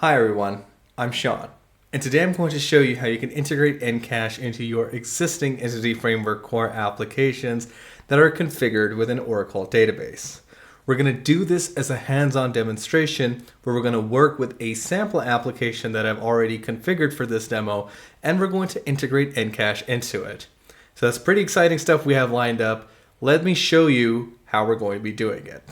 Hi everyone, I'm Sean, and today I'm going to show you how you can integrate NCache into your existing Entity Framework core applications that are configured with an Oracle database. We're going to do this as a hands-on demonstration where we're going to work with a sample application that I've already configured for this demo, and we're going to integrate NCache into it. So that's pretty exciting stuff we have lined up. Let me show you how we're going to be doing it.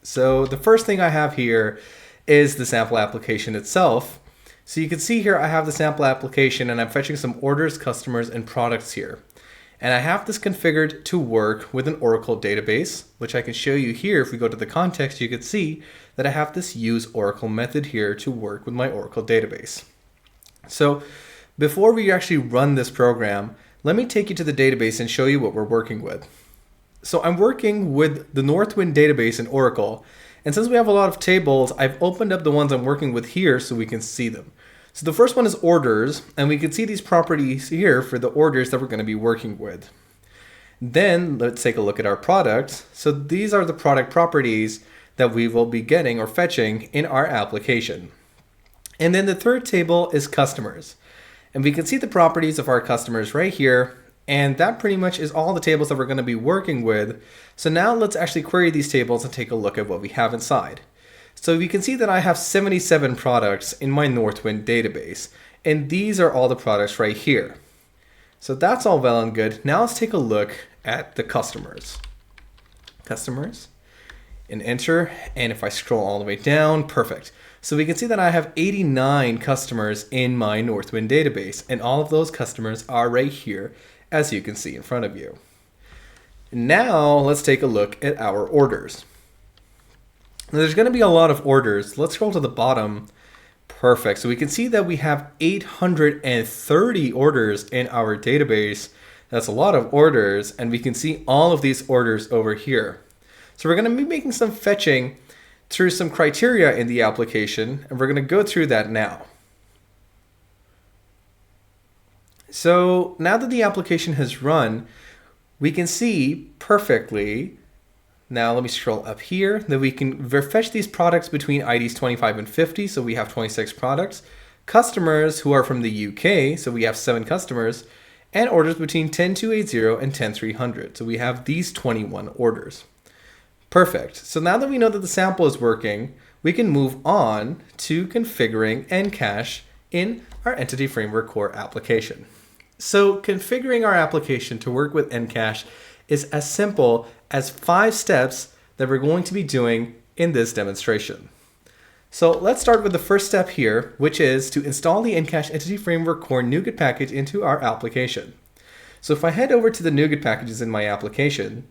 So the first thing I have here is the sample application itself. So you can see here I have the sample application and I'm fetching some orders, customers, and products here. And I have this configured to work with an Oracle database, which I can show you here. If we go to the context, you can see that I have this use Oracle method here to work with my Oracle database. So before we actually run this program, let me take you to the database and show you what we're working with. So I'm working with the Northwind database in Oracle. And since we have a lot of tables, I've opened up the ones I'm working with here so we can see them. So the first one is orders, and we can see these properties here for the orders that we're going to be working with. Then let's take a look at our products. So these are the product properties that we will be getting or fetching in our application. And then the third table is customers. And we can see the properties of our customers right here. And that pretty much is all the tables that we're going to be working with. So now let's actually query these tables and take a look at what we have inside. So we can see that I have 77 products in my Northwind database. And these are all the products right here. So that's all well and good. Now let's take a look at the customers. Customers, and enter. And if I scroll all the way down, perfect. So we can see that I have 89 customers in my Northwind database. And all of those customers are right here, as you can see in front of you. Now let's take a look at our orders. Now, there's going to be a lot of orders. Let's scroll to the bottom. Perfect. So we can see that we have 830 orders in our database. That's a lot of orders, and we can see all of these orders over here. So we're going to be making some fetching through some criteria in the application, and we're going to go through that now. So now that the application has run, we can see perfectly. Now let me scroll up here that we can fetch these products between IDs 25 and 50. So we have 26 products. Customers who are from the UK. So we have 7 customers, and orders between 10280 and 10300. So we have these 21 orders. Perfect. So now that we know that the sample is working, we can move on to configuring NCache in our Entity Framework core application. So configuring our application to work with NCache is as simple as 5 steps that we're going to be doing in this demonstration. So let's start with the first step here, which is to install the NCache Entity Framework core NuGet package into our application. So if I head over to the NuGet packages in my application,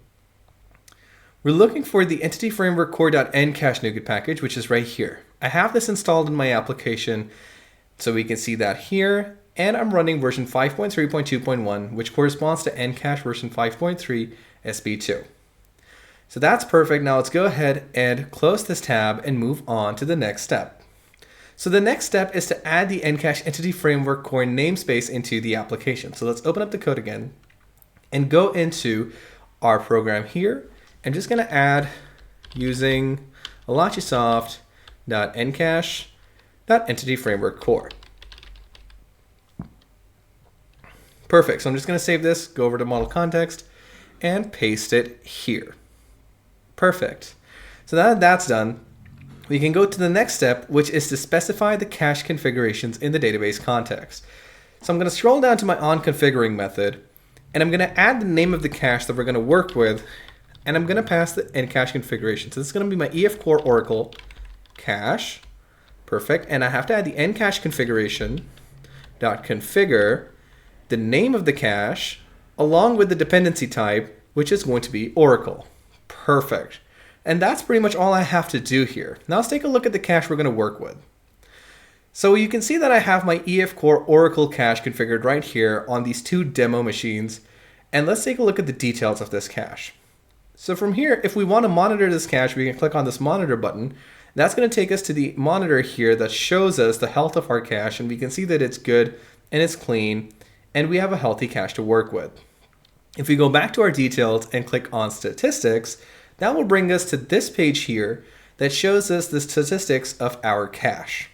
we're looking for the Entity Framework core.ncache NuGet package, which is right here. I have this installed in my application, so we can see that here. And I'm running version 5.3.2.1, which corresponds to NCache version 5.3 SP2. So that's perfect. Now let's go ahead and close this tab and move on to the next step. So the next step is to add the NCache Entity Framework core namespace into the application. So let's open up the code again and go into our program here. I'm just going to add using alachisoft.ncache.entity framework core. Perfect. So I'm just going to save this, go over to model context, and paste it here. Perfect. So now that that's done, we can go to the next step, which is to specify the cache configurations in the database context. So I'm going to scroll down to my onConfiguring method, and I'm going to add the name of the cache that we're going to work with, and I'm going to pass the NCache configuration. So this is going to be my EF Core Oracle cache. Perfect. And I have to add the NCache configuration.configure the name of the cache, along with the dependency type, which is going to be Oracle. Perfect. And that's pretty much all I have to do here. Now let's take a look at the cache we're going to work with. So you can see that I have my EF Core Oracle cache configured right here on these 2 demo machines. And let's take a look at the details of this cache. So from here, if we want to monitor this cache, we can click on this monitor button. That's going to take us to the monitor here that shows us the health of our cache, and we can see that it's good and it's clean, and we have a healthy cache to work with. If we go back to our details and click on statistics, that will bring us to this page here that shows us the statistics of our cache.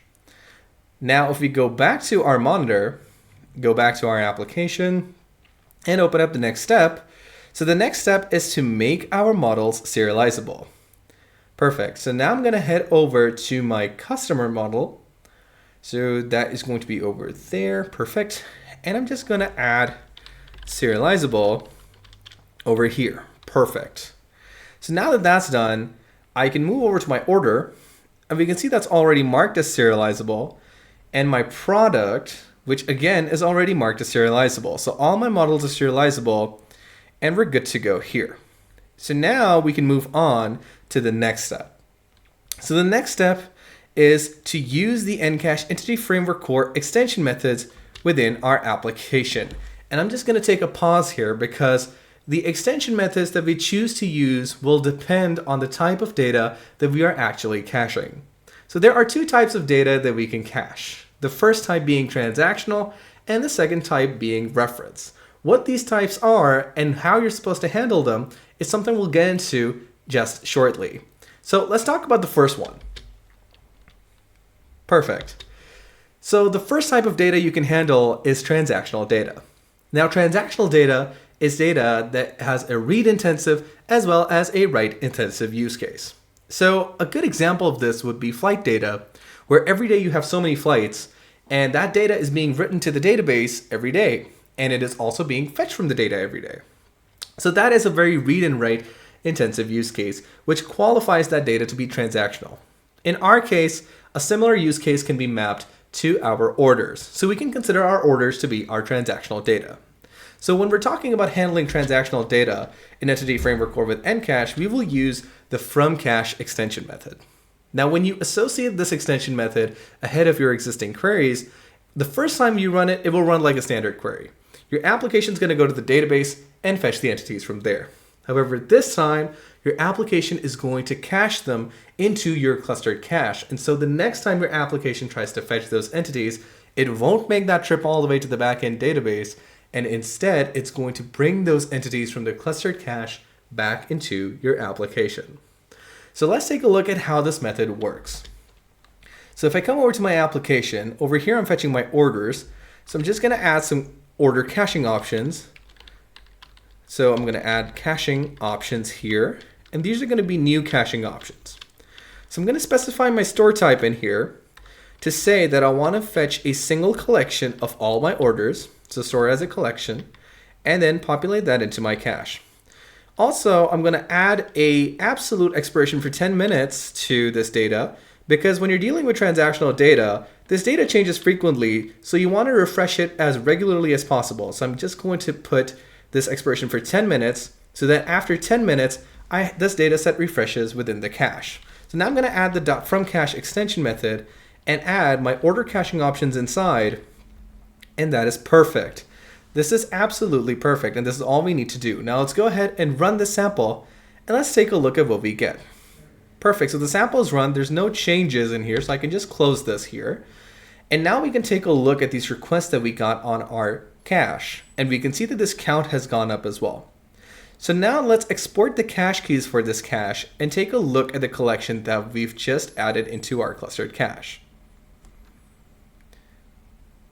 Now, if we go back to our monitor, go back to our application, and open up the next step. So the next step is to make our models serializable. Perfect. So now I'm going to head over to my customer model. So that is going to be over there. Perfect. And I'm just going to add serializable over here. Perfect. So now that that's done, I can move over to my order, and we can see that's already marked as serializable, and my product, which again is already marked as serializable. So all my models are serializable, and we're good to go here. So now we can move on to the next step. So the next step is to use the NCache Entity Framework Core extension methods within our application. And I'm just going to take a pause here because the extension methods that we choose to use will depend on the type of data that we are actually caching. So there are two types of data that we can cache. The first type being transactional and the second type being reference. What these types are and how you're supposed to handle them is something we'll get into just shortly. So let's talk about the first one. Perfect. So the first type of data you can handle is transactional data. Now, transactional data is data that has a read-intensive as well as a write-intensive use case. So a good example of this would be flight data, where every day you have so many flights, and that data is being written to the database every day, and it is also being fetched from the data every day. So that is a very read and write intensive use case, which qualifies that data to be transactional. In our case, a similar use case can be mapped to our orders. So we can consider our orders to be our transactional data. So when we're talking about handling transactional data in Entity Framework Core with NCache, we will use the FromCache extension method. Now, when you associate this extension method ahead of your existing queries, the first time you run it, it will run like a standard query. Your application is going to go to the database and fetch the entities from there. However, this time, your application is going to cache them into your clustered cache. And so the next time your application tries to fetch those entities, it won't make that trip all the way to the backend database. And instead, it's going to bring those entities from the clustered cache back into your application. So let's take a look at how this method works. So if I come over to my application, over here I'm fetching my orders. So I'm just going to add some order caching options. So I'm going to add caching options here, and these are going to be new caching options. So I'm going to specify my store type in here to say that I want to fetch a single collection of all my orders, so store as a collection, and then populate that into my cache. Also, I'm going to add an absolute expiration for 10 minutes to this data, because when you're dealing with transactional data, this data changes frequently, so you want to refresh it as regularly as possible. So I'm just going to put this expiration for 10 minutes so that after 10 minutes, this data set refreshes within the cache. So now I'm going to add the .FromCache extension method and add my order caching options inside, and that is perfect. This is absolutely perfect, and this is all we need to do. Now let's go ahead and run the sample, and let's take a look at what we get. Perfect, so the sample is run. There's no changes in here, so I can just close this here. And now we can take a look at these requests that we got on our cache, and we can see that this count has gone up as well. So now let's export the cache keys for this cache and take a look at the collection that we've just added into our clustered cache.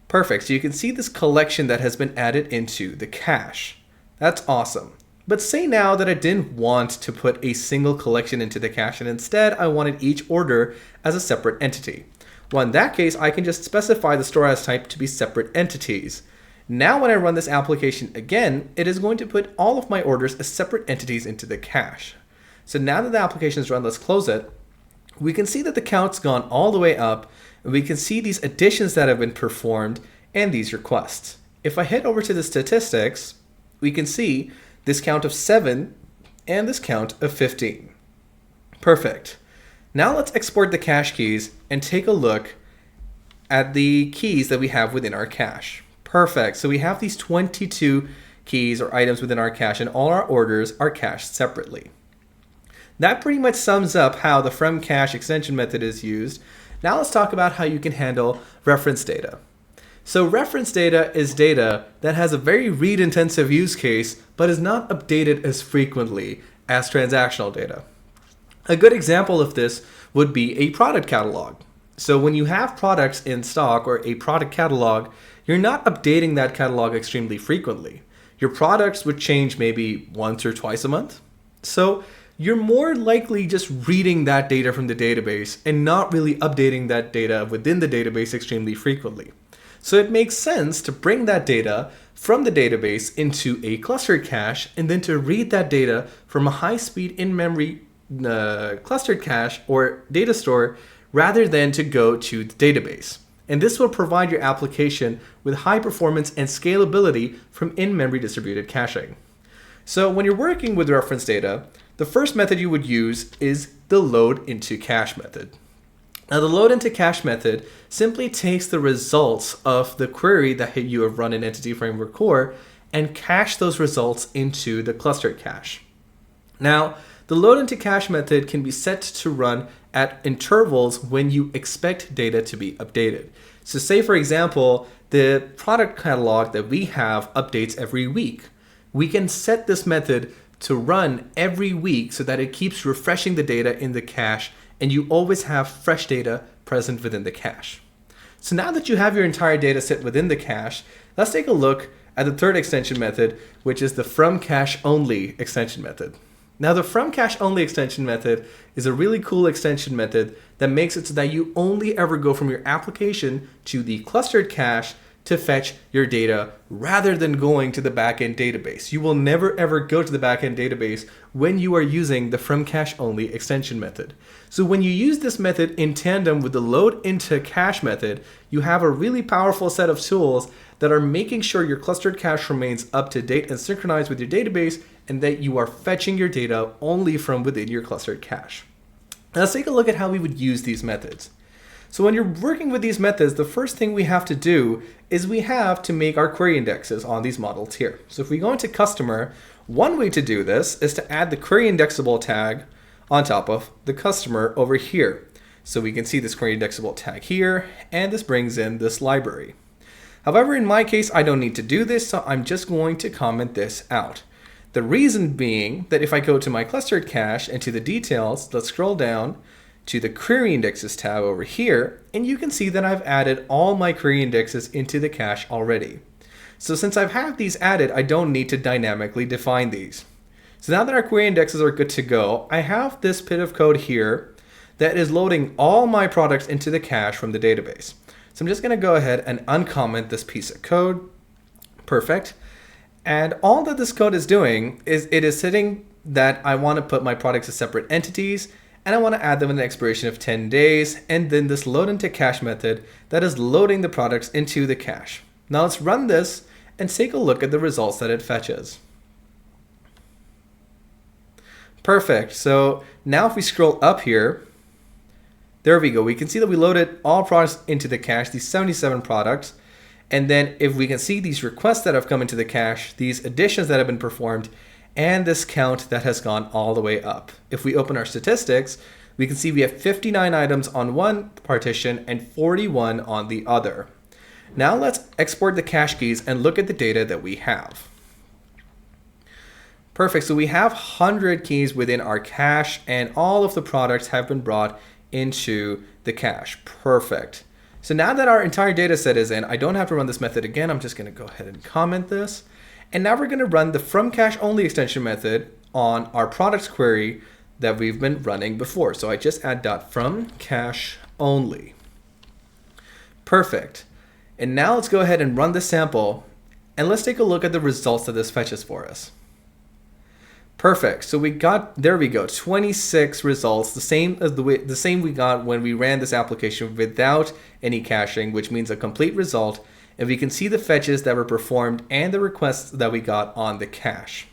Perfect, so you can see this collection that has been added into the cache. That's awesome. But say now that I didn't want to put a single collection into the cache, and instead I wanted each order as a separate entity. Well, in that case, I can just specify the store as type to be separate entities. Now when I run this application again, it is going to put all of my orders as separate entities into the cache. So now that the application is run, let's close it. We can see that the count's gone all the way up, and we can see these additions that have been performed and these requests. If I head over to the statistics, we can see this count of 7 and this count of 15. Perfect. Now let's export the cache keys and take a look at the keys that we have within our cache. Perfect. So we have these 22 keys or items within our cache, and all our orders are cached separately. That pretty much sums up how the FromCache extension method is used. Now let's talk about how you can handle reference data. So reference data is data that has a very read-intensive use case, but is not updated as frequently as transactional data. A good example of this would be a product catalog. So when you have products in stock or a product catalog, you're not updating that catalog extremely frequently. Your products would change maybe once or twice a month. So you're more likely just reading that data from the database and not really updating that data within the database extremely frequently. So it makes sense to bring that data from the database into a clustered cache and then to read that data from a high-speed in-memory clustered cache or data store rather than to go to the database. And this will provide your application with high performance and scalability from in-memory distributed caching. So when you're working with reference data, the first method you would use is the load into cache method. Now the load into cache method simply takes the results of the query that you have run in Entity Framework Core and cache those results into the clustered cache. Now, the load into cache method can be set to run at intervals when you expect data to be updated. So say, for example, the product catalog that we have updates every week. We can set this method to run every week so that it keeps refreshing the data in the cache and you always have fresh data present within the cache. So now that you have your entire data set within the cache, let's take a look at the third extension method, which is the from cache only extension method. Now the from cache only extension method is a really cool extension method that makes it so that you only ever go from your application to the clustered cache to fetch your data rather than going to the backend database. You will never ever go to the backend database when you are using the from cache only extension method. So when you use this method in tandem with the load into cache method, you have a really powerful set of tools that are making sure your clustered cache remains up to date and synchronized with your database and that you are fetching your data only from within your clustered cache. Now let's take a look at how we would use these methods. So when you're working with these methods, the first thing we have to do is we have to make our query indexes on these models here. So if we go into customer, one way to do this is to add the query indexable tag on top of the customer over here. So we can see this query indexable tag here, and this brings in this library. However, in my case, I don't need to do this, so I'm just going to comment this out. The reason being that if I go to my clustered cache and to the details, let's scroll down to the query indexes tab over here, and you can see that I've added all my query indexes into the cache already. So since I've had these added, I don't need to dynamically define these. So now that our query indexes are good to go, I have this bit of code here that is loading all my products into the cache from the database. So I'm just going to go ahead and uncomment this piece of code. Perfect. And all that this code is doing is it is setting that I want to put my products as separate entities, and I want to add them with an expiration of 10 days, and then this load into cache method that is loading the products into the cache. Now let's run this and take a look at the results that it fetches. Perfect. So now if we scroll up here, there we go. We can see that we loaded all products into the cache, these 77 products. And then if we can see these requests that have come into the cache, these additions that have been performed, and this count that has gone all the way up. If we open our statistics, we can see we have 59 items on one partition and 41 on the other. Now let's export the cache keys and look at the data that we have. Perfect, so we have 100 keys within our cache and all of the products have been brought into the cache. Perfect. So now that our entire data set is in, I don't have to run this method again. I'm just going to go ahead and comment this. And now we're going to run the from cache only extension method on our products query that we've been running before. So I just add .from cache only. Perfect. And now let's go ahead and run the sample and let's take a look at the results that this fetches for us. Perfect. So we got, there we go, 26 results, the same we got when we ran this application without any caching, which means a complete result. And we can see the fetches that were performed and the requests that we got on the cache.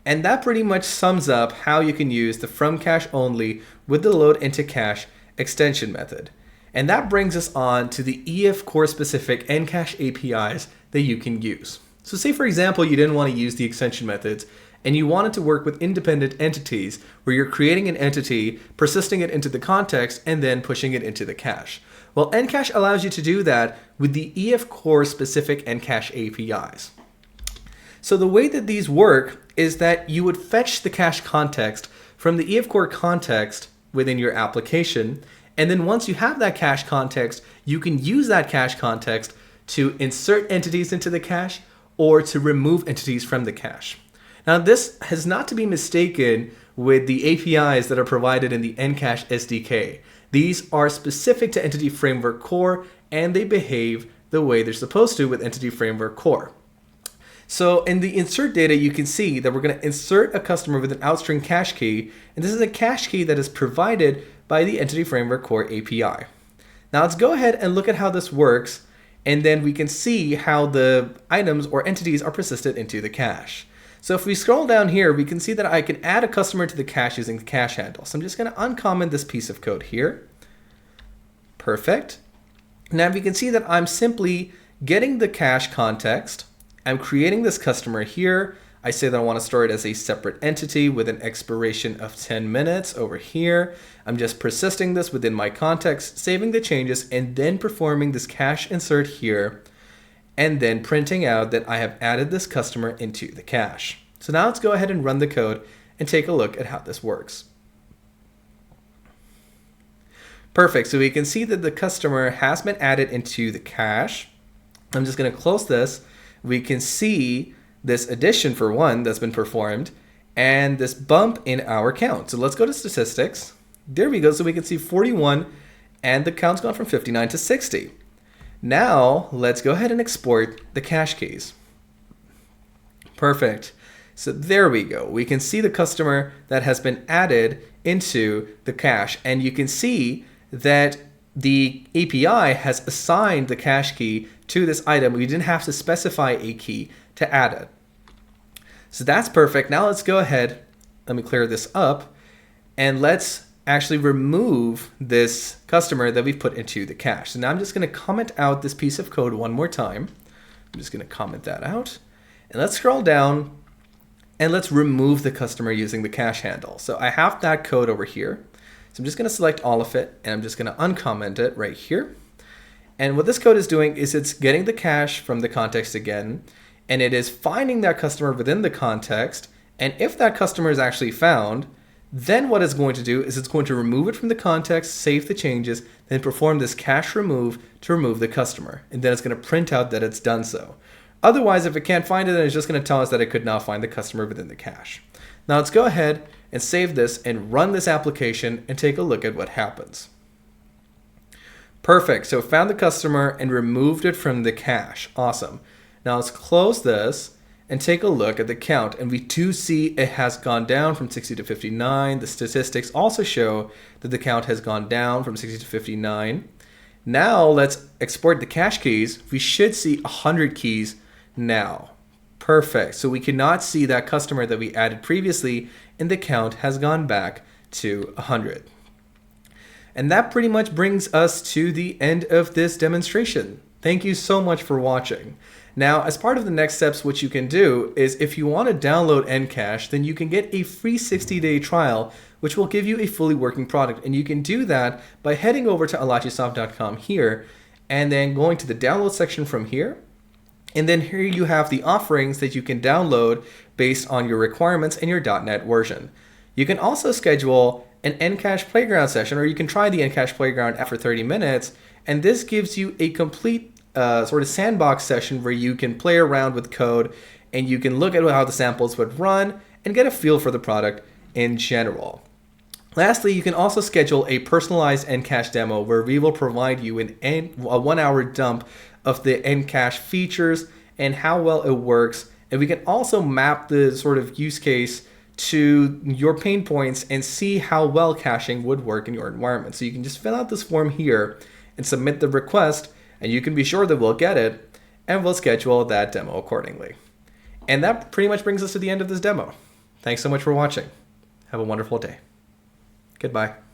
And that pretty much sums up how you can use the from cache only with the load into cache extension method. And that brings us on to the EF core specific NCache APIs that you can use. So say for example, you didn't want to use the extension methods and you wanted to work with independent entities where you're creating an entity, persisting it into the context, and then pushing it into the cache. Well, NCache allows you to do that with the EF core specific NCache APIs. So the way that these work is that you would fetch the cache context from the EF core context within your application, And then once you have that cache context, you can use that cache context to insert entities into the cache or to remove entities from the cache. Now, this has not to be mistaken with the APIs that are provided in the NCache SDK. These are specific to Entity Framework Core, and they behave the way they're supposed to with Entity Framework Core. So in the insert data, you can see that we're going to insert a customer with an outstring cache key, and this is a cache key that is provided by the Entity Framework Core API. Now let's go ahead and look at how this works, and then we can see how the items or entities are persisted into the cache. So if we scroll down here, we can see that I can add a customer to the cache using the cache handle. So I'm just going to uncomment this piece of code here. Perfect. Now we can see that I'm simply getting the cache context. I'm creating this customer here. I say that I want to store it as a separate entity with an expiration of 10 minutes over here. I'm just persisting this within my context, saving the changes, and then performing this cache insert here, and then printing out that I have added this customer into the cache. So now let's go ahead and run the code and take a look at how this works. Perfect, so we can see that the customer has been added into the cache. I'm just going to close this. We can see this addition for one that's been performed and this bump in our count. So let's go to statistics. There we go. So we can see 41 and the count's gone from 59 to 60. Now let's go ahead and export the cache keys. Perfect. So there we go. We can see the customer that has been added into the cache, and you can see that the API has assigned the cache key to this item. We didn't have to specify a key to add it. So that's perfect. Now let's go ahead, let me clear this up, and let's actually remove this customer that we've put into the cache. So now I'm just going to comment out this piece of code one more time. I'm just going to comment that out. And let's scroll down and let's remove the customer using the cache handle. So I have that code over here. So I'm just going to select all of it, and I'm just going to uncomment it right here. And what this code is doing is it's getting the cache from the context again, and it is finding that customer within the context. And if that customer is actually found, then what it's going to do is it's going to remove it from the context, save the changes, then perform this cache remove to remove the customer. And then it's going to print out that it's done so. Otherwise, if it can't find it, then it's just going to tell us that it could not find the customer within the cache. Now let's go ahead and save this and run this application and take a look at what happens. Perfect. So it found the customer and removed it from the cache. Awesome. Now let's close this and take a look at the count. And we do see it has gone down from 60 to 59. The statistics also show that the count has gone down from 60 to 59. Now let's export the cache keys. We should see 100 keys now. Perfect. So we cannot see that customer that we added previously, and the count has gone back to 100. And that pretty much brings us to the end of this demonstration. Thank you so much for watching. Now, as part of the next steps, what you can do is if you want to download NCache, then you can get a free 60-day trial, which will give you a fully working product. And you can do that by heading over to alachisoft.com here and then going to the download section from here. And then here you have the offerings that you can download based on your requirements and your .NET version. You can also schedule an NCache Playground session, or you can try the NCache Playground after 30 minutes. And this gives you a complete sort of sandbox session where you can play around with code and you can look at how the samples would run and get a feel for the product in general. Lastly, you can also schedule a personalized NCache demo where we will provide you a 1-hour dump of the NCache features and how well it works. And we can also map the sort of use case to your pain points and see how well caching would work in your environment. So you can just fill out this form here and submit the request, and you can be sure that we'll get it, and we'll schedule that demo accordingly. And that pretty much brings us to the end of this demo. Thanks so much for watching. Have a wonderful day. Goodbye.